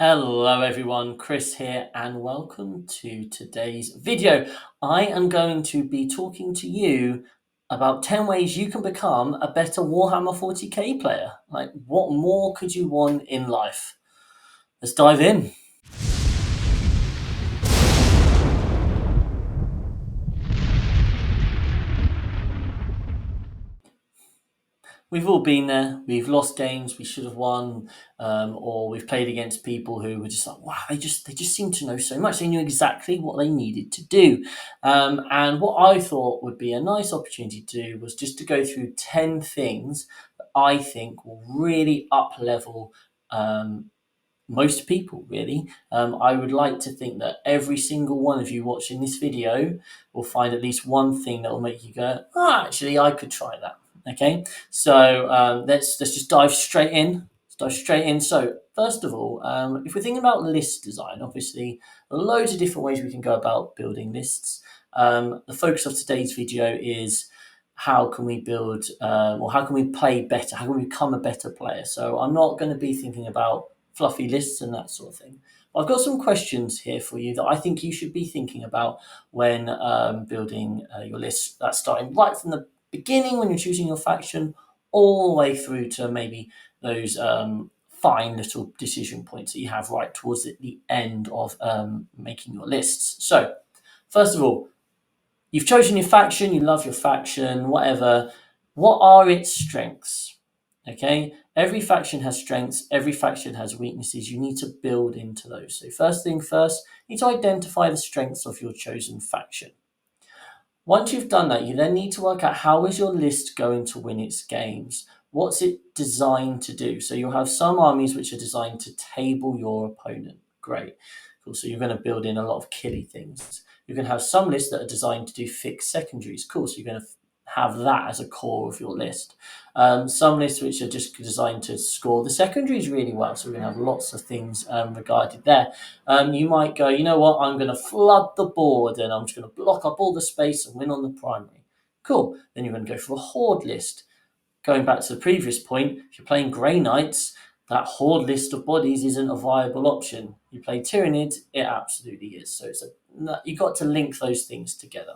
Hello everyone, Chris here and welcome to today's video. I am going to be talking to you about 10 ways you can become a better Warhammer 40k player. Like, what more could you want in life? Let's dive in. We've all been there. We've lost games we should have won, or we've played against people who were just like, wow, they just seem to know so much. They knew exactly what they needed to do. And what I thought would be a nice opportunity to do was just to go through 10 things that I think will really up level most people, really. I would like to think that every single one of you watching this video will find at least one thing that will make you go, oh, actually, I could try that. Okay, so let's just dive straight in. Let's dive straight in. So first of all, if we're thinking about list design, obviously there are loads of different ways we can go about building lists. The focus of today's video is how can we build or how can we play better? How can we become a better player? So I'm not going to be thinking about fluffy lists and that sort of thing. I've got some questions here for you that I think you should be thinking about when building your list. That's starting right from the beginning when you're choosing your faction, all the way through to maybe those fine little decision points that you have right towards the end of making your lists. So, first of all, you've chosen your faction, you love your faction, whatever. What are its strengths? Okay, every faction has strengths, every faction has weaknesses. You need to build into those. So, first thing first, you need to identify the strengths of your chosen faction. Once you've done that, you then need to work out how is your list going to win its games? What's it designed to do? So, you'll have some armies which are designed to table your opponent. Great. Cool. So, you're going to build in a lot of killy things. You're going to have some lists that are designed to do fixed secondaries. Cool. So, you're going to have that as a core of your list. Some lists which are just designed to score the secondaries really well. So we're going to have lots of things regarded there. You might go, you know what, I'm going to flood the board and I'm just going to block up all the space and win on the primary. Cool. Then you're going to go for a horde list. Going back to the previous point, if you're playing Grey Knights, that horde list of bodies isn't a viable option. You play Tyranids, it absolutely is. So you've got to link those things together.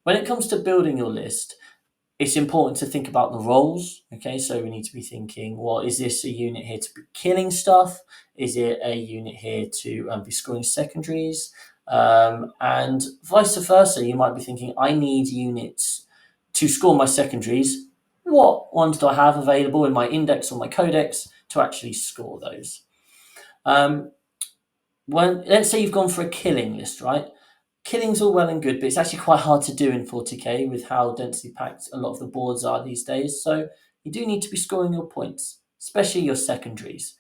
When it comes to building your list, it's important to think about the roles. Okay, so we need to be thinking, well, is this a unit here to be killing stuff? Is it a unit here to be scoring secondaries? And vice versa, you might be thinking, I need units to score my secondaries. What ones do I have available in my index or my codex to actually score those? Let's say you've gone for a killing list, right? Killing's all well and good, but it's actually quite hard to do in 40k with how densely packed a lot of the boards are these days. So you do need to be scoring your points, especially your secondaries.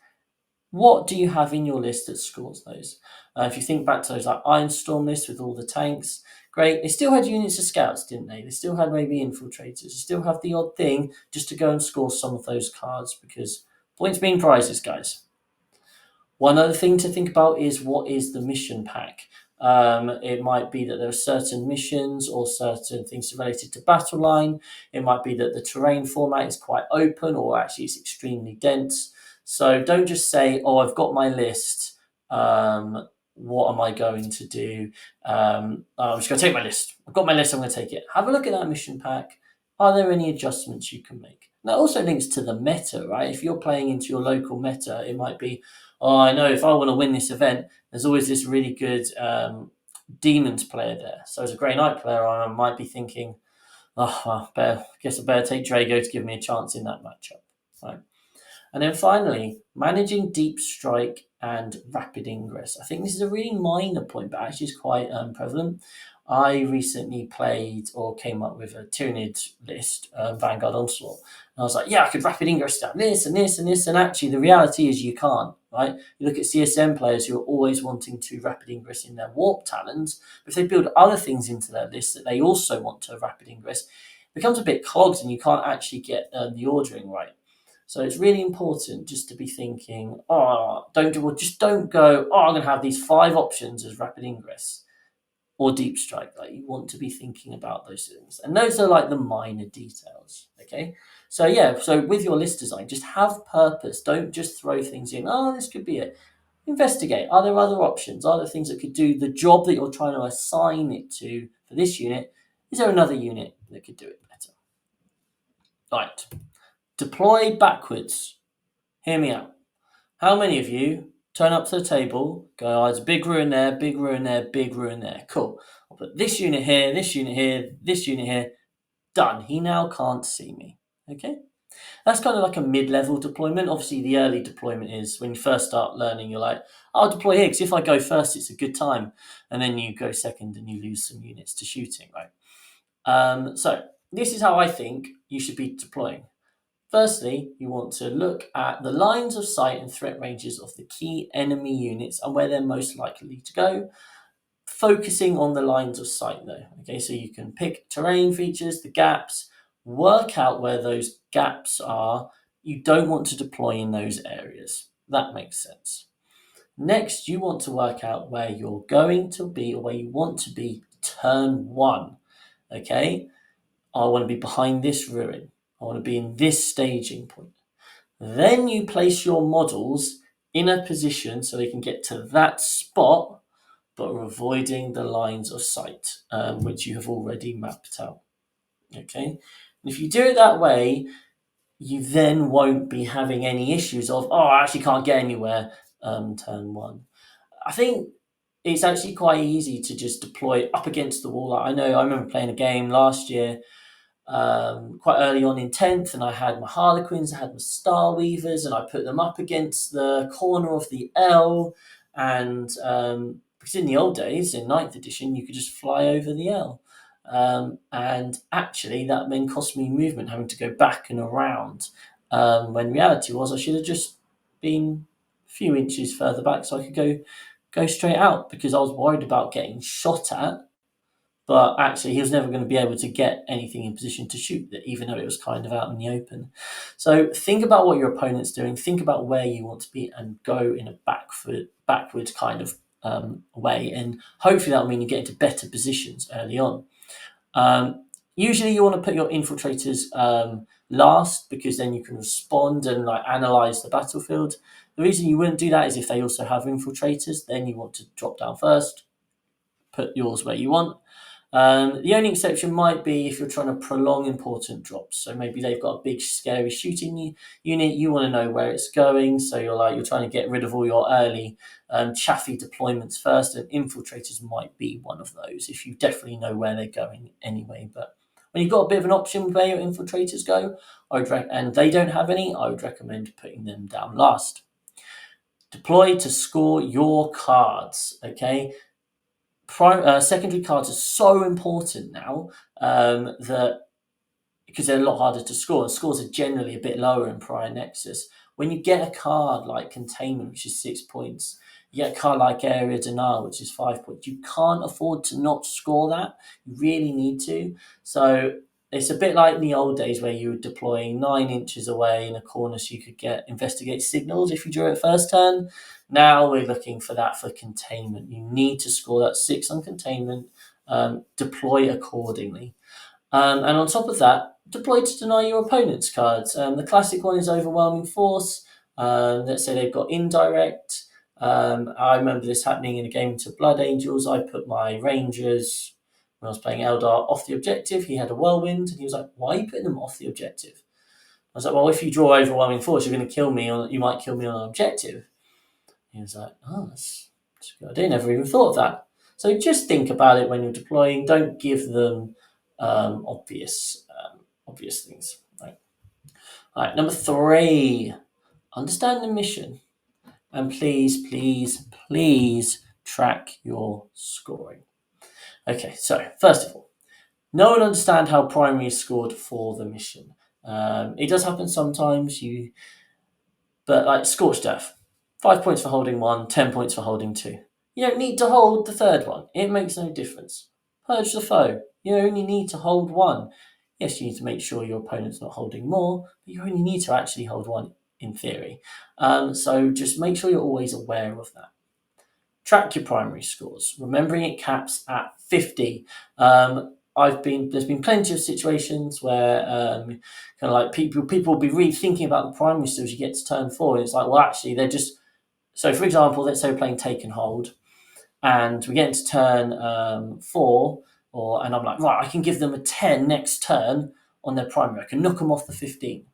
What do you have in your list that scores those? If you think back to those like Ironstorm lists with all the tanks, great. They still had units of scouts, didn't they? They still had maybe infiltrators. They still have the odd thing just to go and score some of those cards because points mean prizes, guys. One other thing to think about is what is the mission pack? It might be that there are certain missions or certain things related to battle line. It might be that the terrain format is quite open or actually it's extremely dense. So don't just say, oh, I've got my list. What am I going to do? I'm just going to take my list. I've got my list. I'm going to take it. Have a look at that mission pack. Are there any adjustments you can make? That also links to the meta, right? If you're playing into your local meta, it might be, oh, I know if I want to win this event, there's always this really good demons player there. So as a Grey Knight player, I might be thinking, oh, I guess I better take Drago to give me a chance in that matchup. Right. And then finally, managing deep strike and rapid ingress. I think this is a really minor point, but actually is quite prevalent. I recently played or came up with a Tyranid list, Vanguard Onslaught. And I was like, yeah, I could rapid ingress down this and this and this. And actually, the reality is you can't, right? You look at CSM players who are always wanting to rapid ingress in their warp talons. But if they build other things into their list that they also want to rapid ingress, it becomes a bit clogged and you can't actually get the ordering right. So it's really important just to be thinking, just don't go, I'm going to have these 5 options as rapid ingress or deep strike. Like you want to be thinking about those things. And those are like the minor details. Okay. So with your list design, just have purpose. Don't just throw things in. Oh, this could be it. Investigate. Are there other options? Are there things that could do the job that you're trying to assign it to for this unit? Is there another unit that could do it better? Right. Deploy backwards. Hear me out. How many of you turn up to the table, go, oh, there's a big ruin there, big ruin there, big ruin there. Cool. I'll put this unit here, this unit here, this unit here. Done. He now can't see me. Okay? That's kind of like a mid-level deployment. Obviously, the early deployment is when you first start learning, you're like, I'll deploy here because if I go first, it's a good time. And then you go second and you lose some units to shooting, right? So this is how I think you should be deploying. Firstly, you want to look at the lines of sight and threat ranges of the key enemy units and where they're most likely to go, focusing on the lines of sight though. Okay, so you can pick terrain features, the gaps, work out where those gaps are. You don't want to deploy in those areas. That makes sense. Next, you want to work out where you're going to be or where you want to be turn one. Okay, I want to be behind this ruin. I want to be in this staging point. Then you place your models in a position so they can get to that spot, but are avoiding the lines of sight, which you have already mapped out. Okay, and if you do it that way, you then won't be having any issues of, oh, I actually can't get anywhere turn one. I think it's actually quite easy to just deploy up against the wall. I know I remember playing a game last year quite early on in 10th, and I had my Harlequins, I had my Star Weavers, and I put them up against the corner of the L. And because in the old days, in 9th edition, you could just fly over the L. And actually, that then cost me movement, having to go back and around. When reality was, I should have just been a few inches further back so I could go straight out because I was worried about getting shot at, but actually he was never going to be able to get anything in position to shoot that, even though it was kind of out in the open. So think about what your opponent's doing, think about where you want to be, and go in a backwards kind of way, and hopefully that'll mean you get into better positions early on. Usually you want to put your infiltrators last because then you can respond and like analyze the battlefield. The reason you wouldn't do that is if they also have infiltrators, then you want to drop down first, put yours where you want. The only exception might be if you're trying to prolong important drops. So maybe they've got a big, scary shooting unit. You want to know where it's going. So you're trying to get rid of all your early chaffy deployments first, and infiltrators might be one of those if you definitely know where they're going anyway. But when you've got a bit of an option where your infiltrators go, and they don't have any, I would recommend putting them down last. Deploy to score your cards. Okay. Secondary cards are so important now that because they're a lot harder to score. The scores are generally a bit lower in Prior Nexus. When you get a card like Containment, which is 6 points, you get a card like Area Denial, which is 5 points. You can't afford to not score that. You really need to. So it's a bit like in the old days where you were deploying 9 inches away in a corner so you could get Investigate Signals if you drew it first turn. Now we're looking for that for Containment. You need to score that 6 on Containment, deploy accordingly. And on top of that, deploy to deny your opponent's cards. The classic one is Overwhelming Force. Let's say they've got Indirect. I remember this happening in a game to Blood Angels. I put my Rangers, when I was playing Eldar, off the objective. He had a Whirlwind, and he was like, why are you putting them off the objective? I was like, well, if you draw Overwhelming Force, you're going to kill me, or you might kill me on an objective. He was like, oh, that's a good idea. Never even thought of that. So just think about it when you're deploying. Don't give them obvious things. Right. All right. Number 3, understand the mission, and please, please, please track your scoring. Okay. So first of all, know and understand how primary is scored for the mission. It does happen sometimes. But like Scorched Earth, 5 points for holding 1, 10 points for holding 2. You don't need to hold the third one. It makes no difference. Purge the Foe. You only need to hold 1. Yes, you need to make sure your opponent's not holding more, but you only need to actually hold 1 in theory. So just make sure you're always aware of that. Track your primary scores, remembering it caps at 50. There's been plenty of situations where kind of like people will be rethinking about the primary scores you get to turn 4, and it's like, well, actually they're just So, for example, let's say we're playing take and hold, and we get into turn 4, and I'm like, right, I can give them a 10 next turn on their primary. I can knock them off the 15.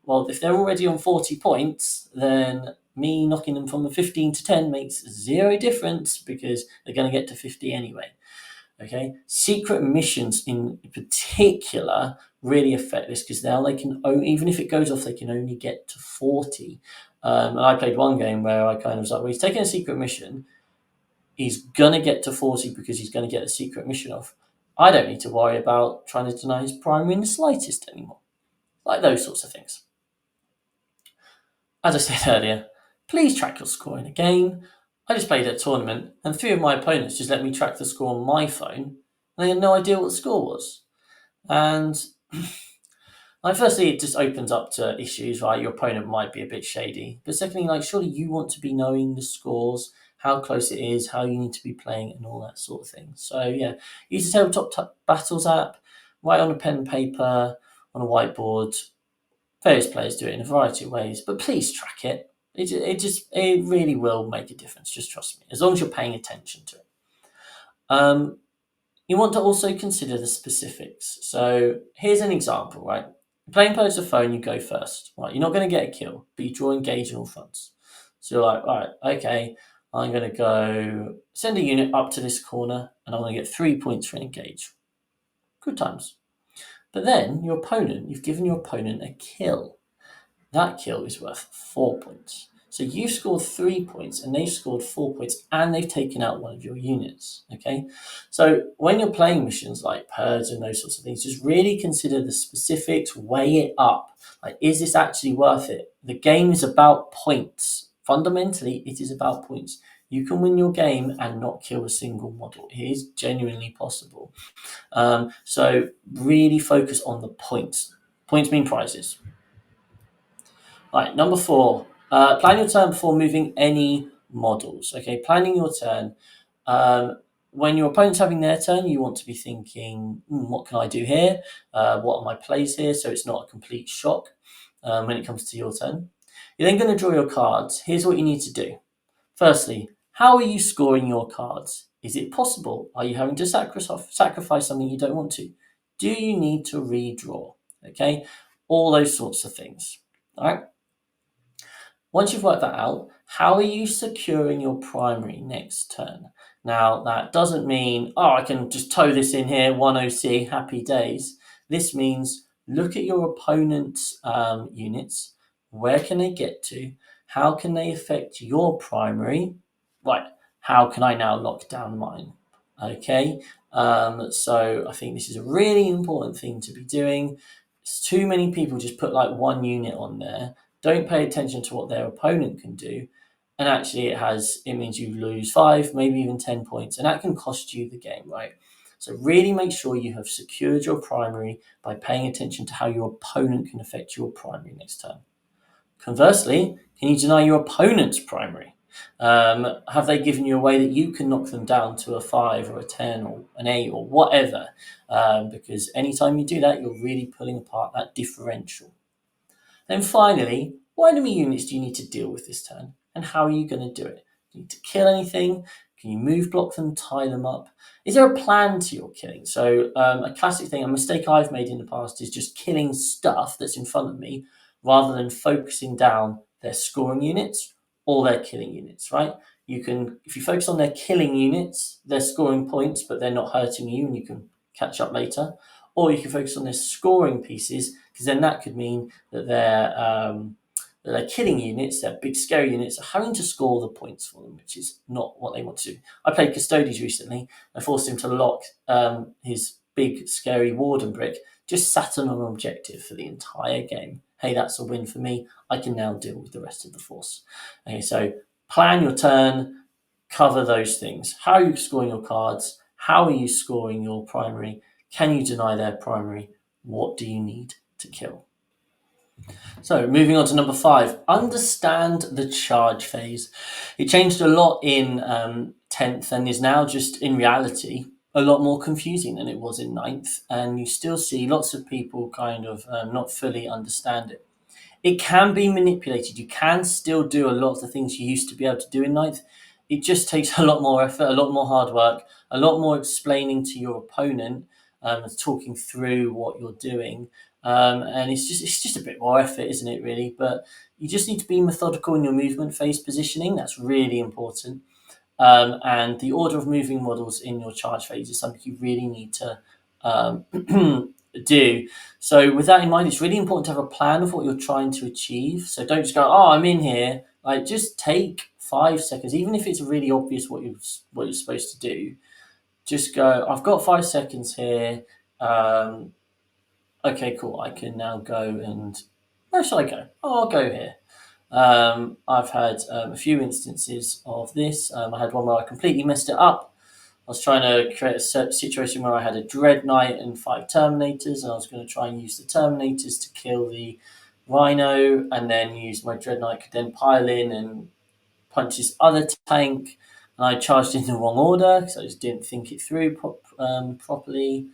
Well, if they're already on 40 points, then me knocking them from the 15 to 10 makes zero difference because they're going to get to 50 anyway. Okay, secret missions in particular really affect this because now they can, even if it goes off, they can only get to 40. And I played one game where I kind of was like, well, he's taking a secret mission, he's gonna get to 40 because he's gonna get a secret mission off. I don't need to worry about trying to deny his primary in the slightest anymore. Like those sorts of things. As I said earlier, please track your score in a game. I just played a tournament, and 3 of my opponents just let me track the score on my phone, and they had no idea what the score was. And like, firstly, it just opens up to issues, right? Your opponent might be a bit shady. But secondly, like, surely you want to be knowing the scores, how close it is, how you need to be playing, and all that sort of thing. So, yeah, use the Tabletop Battles app, write on a pen and paper, on a whiteboard. Various players do it in a variety of ways, but please track it. It really will make a difference. Just trust me, as long as you're paying attention to it. You want to also consider the specifics. So here's an example, right? Playing post a phone, you go first, right? You're not going to get a kill, but you draw engage on all fronts. So you're like, all right, okay, I'm going to go send a unit up to this corner, and I'm going to get 3 points for an engage. Good times. But then you've given your opponent a kill. That kill is worth 4 points. So you've scored 3 points and they've scored 4 points and they've taken out one of your units. Okay. So when you're playing missions like Purge and those sorts of things, just really consider the specifics, weigh it up. Like, is this actually worth it? The game is about points. Fundamentally, it is about points. You can win your game and not kill a single model. It is genuinely possible. So really focus on the points. Points mean prizes. Right, number 4, plan your turn before moving any models. Okay, planning your turn. When your opponent's having their turn, you want to be thinking, what can I do here? What are my plays here? So it's not a complete shock when it comes to your turn. You're then going to draw your cards. Here's what you need to do. Firstly, how are you scoring your cards? Is it possible? Are you having to sacrifice something you don't want to? Do you need to redraw? Okay, all those sorts of things. All right. Once you've worked that out, how are you securing your primary next turn? Now, that doesn't mean, I can just tow this in here, 1OC, happy days. This means look at your opponent's units. Where can they get to? How can they affect your primary? Right, how can I now lock down mine? Okay, so I think this is a really important thing to be doing. It's too many people just put like one unit on there, don't pay attention to what their opponent can do, and actually it means you lose 5, maybe even 10 points, and that can cost you the game, right? So really make sure you have secured your primary by paying attention to how your opponent can affect your primary next turn. Conversely, can you deny your opponent's primary? Have they given you a way that you can knock them down to a 5 or a 10 or an 8 or whatever? Because anytime you do that, you're really pulling apart that differential. Then finally, what enemy units do you need to deal with this turn, and how are you going to do it? Do you need to kill anything? Can you move block them, tie them up? Is there a plan to your killing? So a classic thing, a mistake I've made in the past is just killing stuff that's in front of me rather than focusing down their scoring units or their killing units, right? You can, if you focus on their killing units, they're scoring points, but they're not hurting you, and you can catch up later. Or you can focus on their scoring pieces, because then that could mean that their killing units, their big scary units, are having to score the points for them, which is not what they want to do. I played Custodes recently. I forced him to lock his big scary warden brick, just sat on an objective for the entire game. Hey, that's a win for me. I can now deal with the rest of the force. Okay, so plan your turn, cover those things. How are you scoring your cards? How are you scoring your primary? Can you deny their primary? What do you need to kill? So moving on to number 5, understand the charge phase. It changed a lot in 10th and is now just in reality a lot more confusing than it was in 9th, and you still see lots of people kind of not fully understand it. It can be manipulated. You can still do a lot of the things you used to be able to do in ninth. It just takes a lot more effort, a lot more hard work, a lot more explaining to your opponent, and talking through what you're doing. And it's just a bit more effort, isn't it? Really, but you just need to be methodical in your movement phase positioning. That's really important. And the order of moving models in your charge phase is something you really need to um, do. So, with that in mind, it's really important to have a plan of what you're trying to achieve. So, don't just go, "Oh, I'm in here." Like, just take 5 seconds, even if it's really obvious what you're supposed to do. Just go, "I've got 5 seconds here. Um, okay, cool. I can now go and where shall I go? Oh, I'll go here." I've had a few instances of this. I had one where I completely messed it up. I was trying to create a situation where I had a Dread Knight and 5 Terminators, and I was going to try and use the Terminators to kill the Rhino, and then use my Dread Knight could then pile in and punch this other tank. And I charged in the wrong order because I just didn't think it through properly.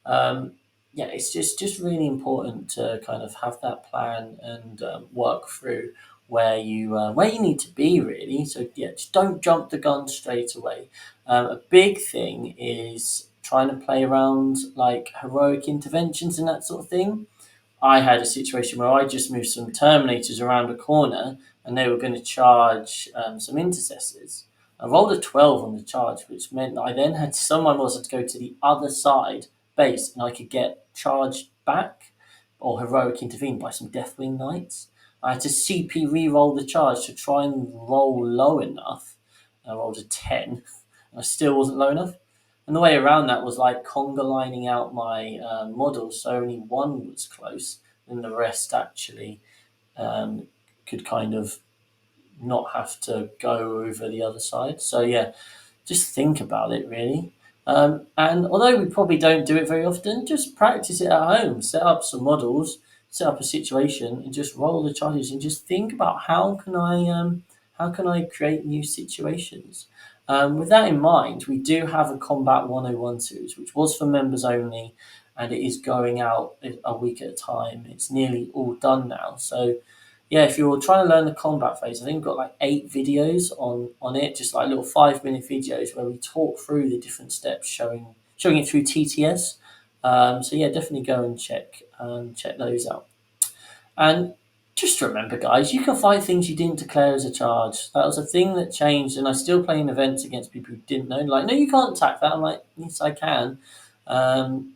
Um, yeah, it's just really important to kind of have that plan and work through where you need to be really. So yeah, just don't jump the gun straight away. A big thing is trying to play around like heroic interventions and that sort of thing. I had a situation where I just moved some Terminators around a corner and they were going to charge some Intercessors. I rolled a 12 on the charge, which meant that I then had someone was to go to the other side base and I could get charged back or heroic intervene by some Deathwing Knights. I had to CP re-roll the charge to try and roll low enough. I rolled a 10 and I still wasn't low enough. And the way around that was like conga lining out my models, so only one was close, and the rest actually um, could kind of not have to go over the other side. So yeah, just think about it really. And although we probably don't do it very often, just practice it at home. Set up some models, set up a situation, and just roll the charges, and just think about how can I create new situations. With that in mind, we do have a Combat 101 series, which was for members only, and it is going out a week at a time. It's nearly all done now. So yeah, if you're trying to learn the combat phase, I think we've got like 8 videos on it, just like little 5 minute videos where we talk through the different steps, showing it through TTS. So yeah, definitely go and check those out. And just remember, guys, you can fight things you didn't declare as a charge. That was a thing that changed, and I still play in events against people who didn't know. Like, no, you can't attack that. I'm like, yes, I can.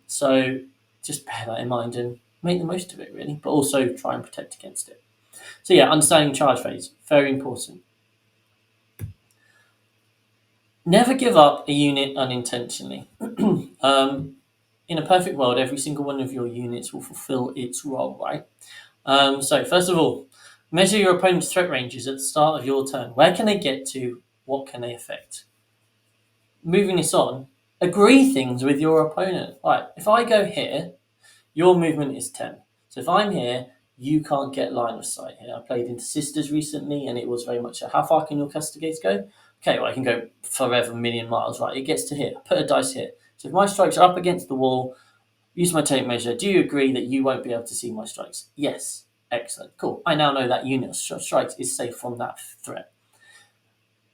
So just bear that in mind and make the most of it, really, but also try and protect against it. So yeah, understanding charge phase, very important. Never give up a unit unintentionally. In a perfect world, every single one of your units will fulfill its role, right? So first of all, measure your opponent's threat ranges at the start of your turn. Where can they get to? What can they affect? Moving this on, agree things with your opponent. Right, if I go here, your movement is 10. So if I'm here, you can't get line of sight here. I played into Sisters recently, and it was very much how far can your castigates go? Okay, well, I can go forever, a million miles, right? It gets to here. Put a dice here. So if my strikes are up against the wall, use my tape measure. Do you agree that you won't be able to see my strikes? Yes. Excellent. Cool. I now know that unit of strikes is safe from that threat.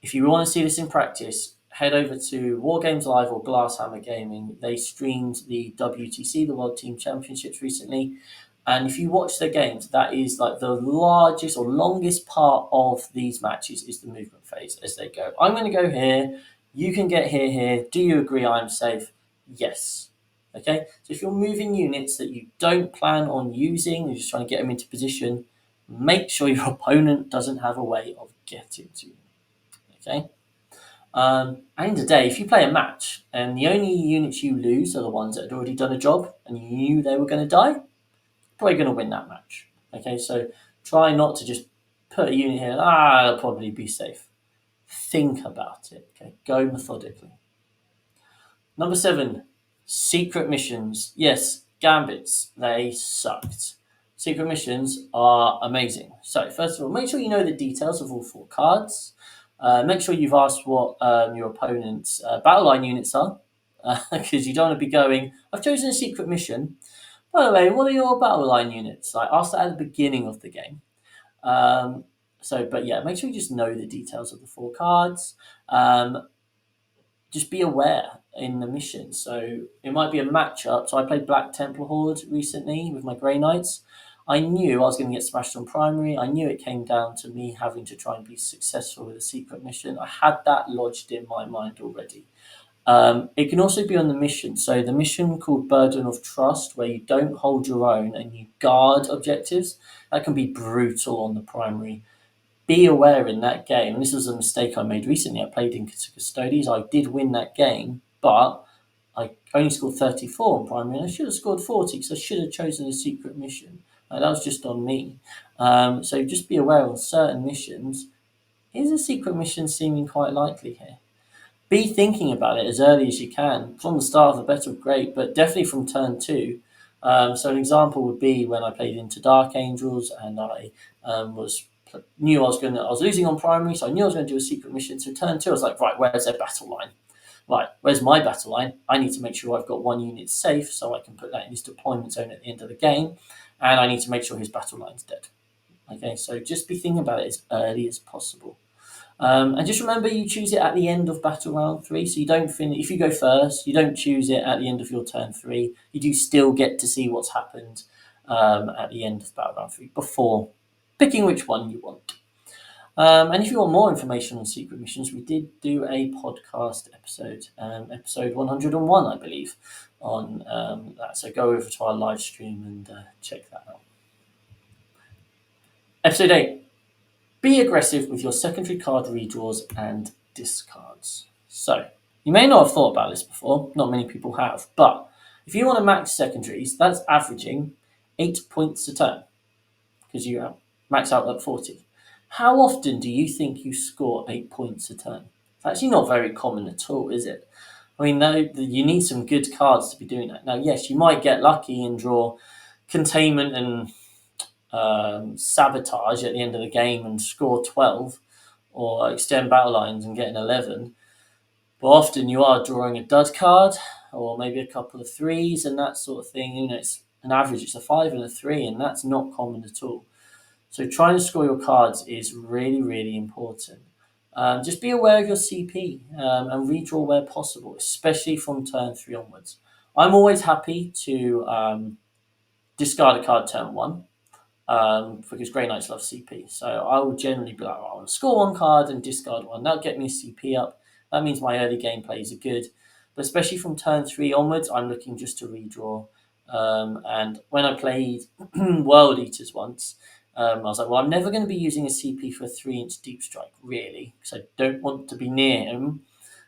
If you want to see this in practice, head over to Wargames Live or Glasshammer Gaming. They streamed the WTC, the World Team Championships, recently. And if you watch their games, that is like the largest or longest part of these matches is the movement phase as they go. I'm going to go here. You can get here. Do you agree I'm safe? Yes. Okay. So if you're moving units that you don't plan on using, you're just trying to get them into position, make sure your opponent doesn't have a way of getting to you. Okay. And today, if you play a match and the only units you lose are the ones that had already done a job and you knew they were going to die, probably going to win that match. Okay, so try not to just put a unit here. It'll probably be safe. Think about it. Okay, go methodically. Number 7, secret missions. Yes, gambits. They sucked. Secret missions are amazing. So first of all, make sure you know the details of all 4 cards. Make sure you've asked what your opponent's battle line units are, because you don't want to be going, I've chosen a secret mission. By the way, what are your battle line units? Like, ask that at the beginning of the game. But yeah, make sure you just know the details of the four cards. Um, just be aware in the mission. So it might be a matchup. So I played Black Templar Horde recently with my Grey Knights. I knew I was going to get smashed on primary. I knew it came down to me having to try and be successful with a secret mission. I had that lodged in my mind already. It can also be on the mission. So the mission called Burden of Trust, where you don't hold your own and you guard objectives, that can be brutal on the primary. Be aware in that game, and this was a mistake I made recently. I played in Custodies. I did win that game, but I only scored 34 on primary, and I should have scored 40 because I should have chosen a secret mission. That was just on me. So just be aware on certain missions, is a secret mission seeming quite likely here? Be thinking about it as early as you can. From the start of the battle, great, but definitely from turn two. So an example would be when I played into Dark Angels and I knew I was losing on primary, so I knew I was going to do a secret mission. So turn two, I was like, right, where's their battle line? Right, where's my battle line? I need to make sure I've got one unit safe so I can put that in his deployment zone at the end of the game, and I need to make sure his battle line's dead. Okay, so just be thinking about it as early as possible. And just remember, you choose it at the end of battle round 3. So you don't finish. If you go first, you don't choose it at the end of your turn 3. You do still get to see what's happened at the end of battle round 3 before picking which one you want. And if you want more information on secret missions, we did do a podcast episode, episode 101, I believe, on that. So go over to our live stream and check that out. Episode 8. Be aggressive with your secondary card redraws and discards. So, you may not have thought about this before, not many people have, but if you want to max secondaries, that's averaging 8 points a turn, because you max out at 40. How often do you think you score 8 points a turn? It's actually not very common at all, is it? I mean, you need some good cards to be doing that. Now, yes, you might get lucky and draw containment and sabotage at the end of the game and score 12 or extend battle lines and get an 11. But often you are drawing a dud card or maybe a couple of threes and that sort of thing. You know, it's an average, it's a 5 and a 3, and that's not common at all. So trying to score your cards is really, really important. Just be aware of your CP and redraw where possible, especially from turn 3 onwards. I'm always happy to discard a card turn 1 because Grey Knights love CP. So I will generally be like, I want to score one card and discard one. That'll get me a CP up. That means my early game plays are good. But especially from turn 3 onwards, I'm looking just to redraw. And when I played World Eaters once, I was like, well, I'm never going to be using a CP for a 3-inch deep strike, really, because I don't want to be near him.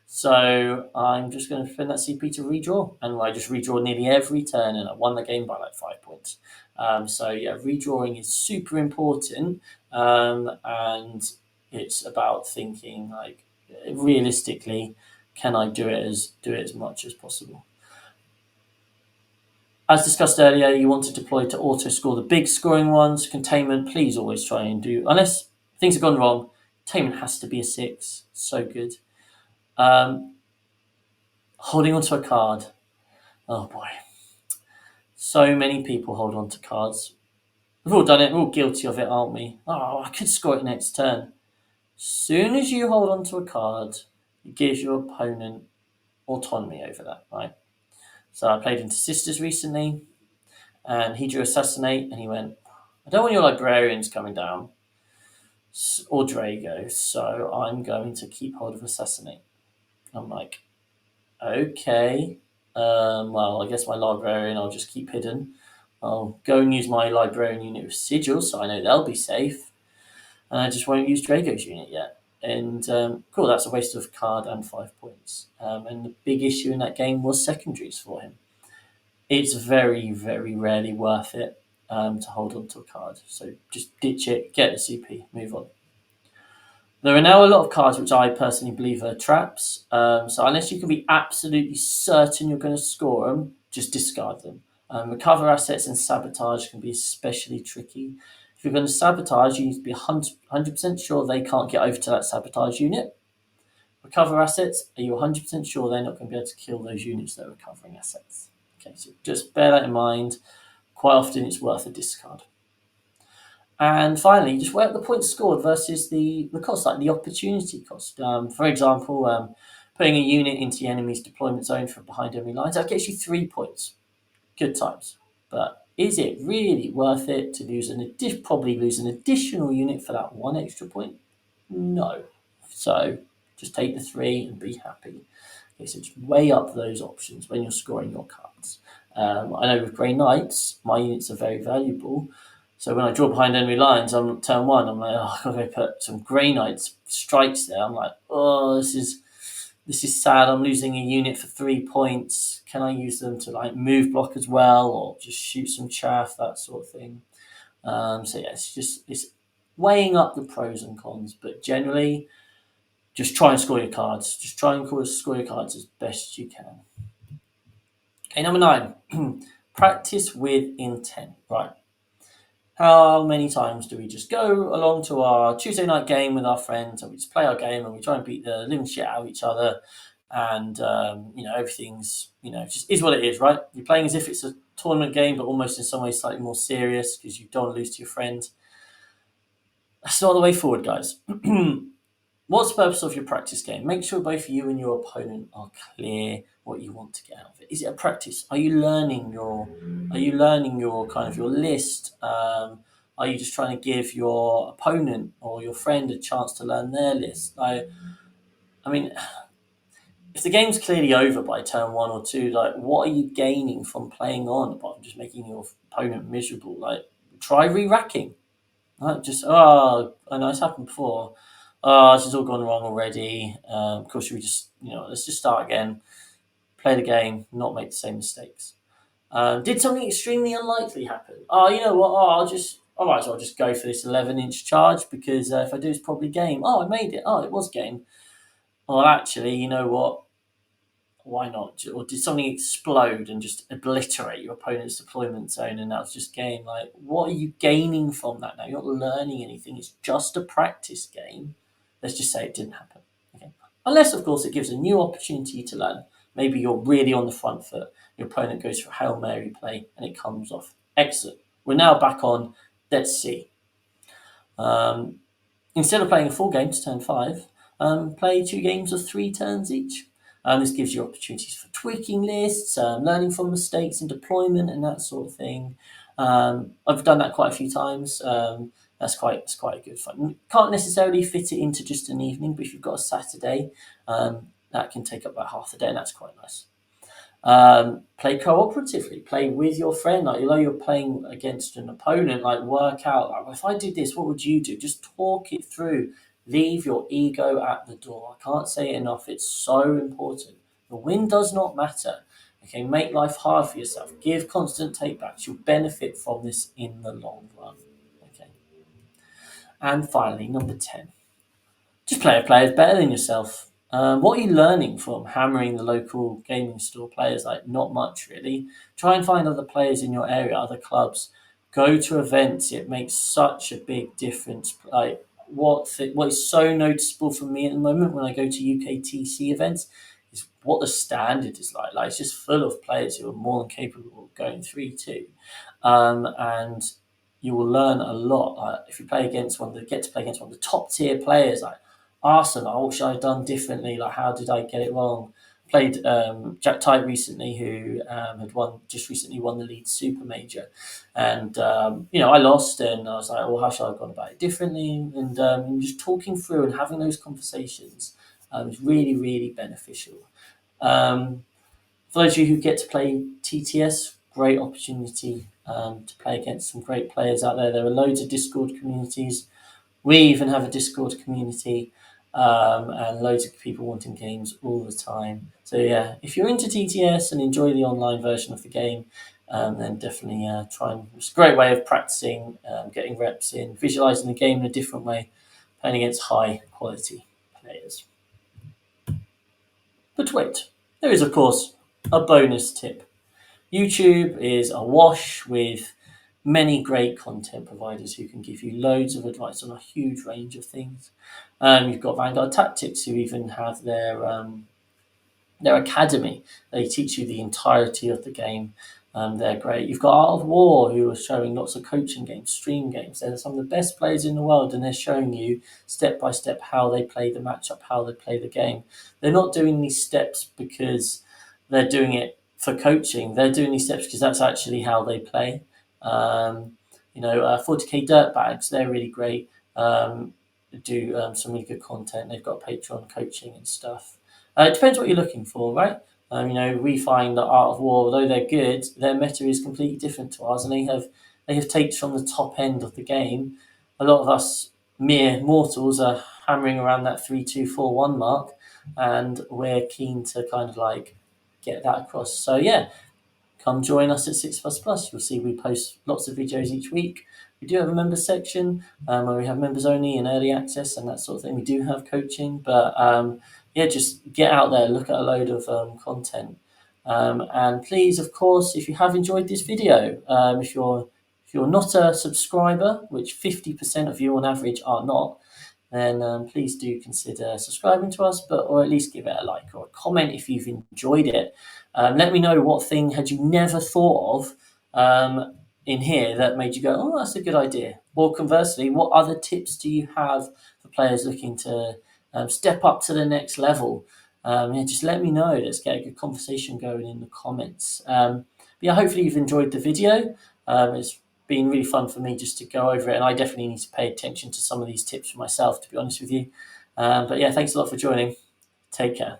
So I'm just going to spend that CP to redraw, and I just redraw nearly every turn, and I won the game by like 5 points. So yeah, redrawing is super important, and it's about thinking like realistically, can I do it as much as possible? As discussed earlier, you want to deploy to auto score the big scoring ones. Containment, please always try and do, unless things have gone wrong. Containment has to be a 6. So good. Holding onto a card. Oh boy. So many people hold on to cards. We've all done it. We're all guilty of it, aren't we? Oh, I could score it next turn. Soon as you hold on to a card, it gives your opponent autonomy over that, right? So I played into Sisters recently, and he drew Assassinate, and he went, I don't want your Librarians coming down, or Drago, so I'm going to keep hold of Assassinate. I'm like, okay. Well, I guess my Librarian I'll just keep hidden. I'll go and use my Librarian unit with Sigil, so I know they'll be safe. And I just won't use Drago's unit yet. And cool, that's a waste of card and 5 points. And the big issue in that game was secondaries for him. It's very, very rarely worth it to hold on to a card. So just ditch it, get the CP, move on. There are now a lot of cards which I personally believe are traps. So unless you can be absolutely certain you're going to score them, just discard them. Recover assets and sabotage can be especially tricky. If you're going to sabotage, you need to be 100% sure they can't get over to that sabotage unit. Recover assets, are you 100% sure they're not going to be able to kill those units that are recovering assets? Okay, so just bear that in mind. Quite often it's worth a discard. And finally, just weigh up the points scored versus the cost, like the opportunity cost. For example, putting a unit into the enemy's deployment zone from behind enemy lines, that gets you 3 points. Good times. But is it really worth it to probably lose an additional unit for that one extra point? No. So just take the 3 and be happy. Okay, so just weigh up those options when you're scoring your cards. I know with Grey Knights, my units are very valuable. So when I draw behind enemy lines on turn 1, I'm like, oh, I've got to go put some Grey Knights strikes there. I'm like, oh, this is sad. I'm losing a unit for 3 points. Can I use them to like move block as well, or just shoot some chaff, that sort of thing? So yeah, it's weighing up the pros and cons, but generally, just try and score your cards. Just try and score your cards as best as you can. Okay, number 9, practice with intent. Right. How many times do we just go along to our Tuesday night game with our friends and we just play our game and we try and beat the living shit out of each other, and everything's just is what it is, right? You're playing as if it's a tournament game, but almost in some ways slightly more serious because you don't want to lose to your friend. That's not the way forward, guys. What's the purpose of your practice game? Make sure both you and your opponent are clear what you want to get out of it. Is it a practice? Are you learning your kind of your list? Are you just trying to give your opponent or your friend a chance to learn their list? I mean, if the game's clearly over by turn 1 or 2, like what are you gaining from playing on apart from just making your opponent miserable? Like try re-racking. Right? Just I know it's happened before. This has all gone wrong already. Of course, we just let's just start again, play the game, not make the same mistakes. Did something extremely unlikely happen? Oh, you know what? I might as well just go for this 11-inch charge because if I do, it's probably game. Oh, I made it. Oh, it was game. Well, actually, you know what? Why not? Or did something explode and just obliterate your opponent's deployment zone and that's just game? Like, what are you gaining from that now? You're not learning anything. It's just a practice game. Let's just say it didn't happen. Okay. Unless, of course, it gives a new opportunity to learn. Maybe you're really on the front foot. Your opponent goes for a Hail Mary play and it comes off. Excellent. We're now back on. Let's see. Instead of playing a full game to turn 5, play 2 games of 3 turns each. This gives you opportunities for tweaking lists, learning from mistakes in deployment, and that sort of thing. I've done that quite a few times. That's quite good fun. Can't necessarily fit it into just an evening, but if you've got a Saturday, that can take up about half the day, and that's quite nice. Play cooperatively, play with your friend. Like, although you're playing against an opponent, like work out, like, if I did this, what would you do? Just talk it through. Leave your ego at the door. I can't say it enough. It's so important. The win does not matter. Okay, make life hard for yourself. Give constant takebacks. You'll benefit from this in the long run. Okay. And finally, number 10. Just play a player better than yourself. What are you learning from hammering the local gaming store players? Like, not much really. Try and find other players in your area, other clubs. Go to events. It makes such a big difference. Like, what is so noticeable for me at the moment when I go to UKTC events is what the standard is like. Like, it's just full of players who are more than capable of going 3-2, and you will learn a lot. Like, if you get to play against one of the top tier players, like Arsenal, what should I have done differently? Like, how did I get it wrong? Played Jack Type recently, who just recently won the Leeds Super Major, and I lost, and I was like, "Well, how should I have gone about it differently?" And just talking through and having those conversations is really, really beneficial. For those of you who get to play TTS, great opportunity to play against some great players out there. There are loads of Discord communities. We even have a Discord community, and loads of people wanting games all the time. So yeah, if you're into TTS and enjoy the online version of the game, then definitely try and. It's a great way of practicing, getting reps in, visualizing the game in a different way, playing against high quality players. But wait, there is of course a bonus tip. YouTube is awash with many great content providers who can give you loads of advice on a huge range of things. You've got Vanguard Tactics, who even have their academy. They teach you the entirety of the game. They're great. You've got Art of War, who are showing lots of coaching games, stream games. They're some of the best players in the world, and they're showing you step by step how they play the matchup, how they play the game. They're not doing these steps because they're doing it for coaching. They're doing these steps because that's actually how they play. 40k Dirtbags, they're really great. Do some really good content. They've got Patreon coaching and stuff. It depends what you're looking for, right? We find that Art of War, although they're good, their meta is completely different to ours, and they have takes from the top end of the game. A lot of us mere mortals are hammering around that 3-2-4-1 mark, and we're keen to kind of like get that across. So yeah, come join us at 6 Plus Plus. You'll see we post lots of videos each week. We do have a member section where we have members only and early access and that sort of thing. We do have coaching, but just get out there, look at a load of content. And please, of course, if you have enjoyed this video, if you're not a subscriber, which 50% of you on average are not, then please do consider subscribing to us, or at least give it a like or a comment if you've enjoyed it. Let me know what thing had you never thought of in here that made you go, oh, that's a good idea. Or conversely, what other tips do you have for players looking to step up to the next level? Just let me know. Let's get a good conversation going in the comments. Hopefully you've enjoyed the video. It's been really fun for me just to go over it, and I definitely need to pay attention to some of these tips for myself, to be honest with you. Thanks a lot for joining. Take care.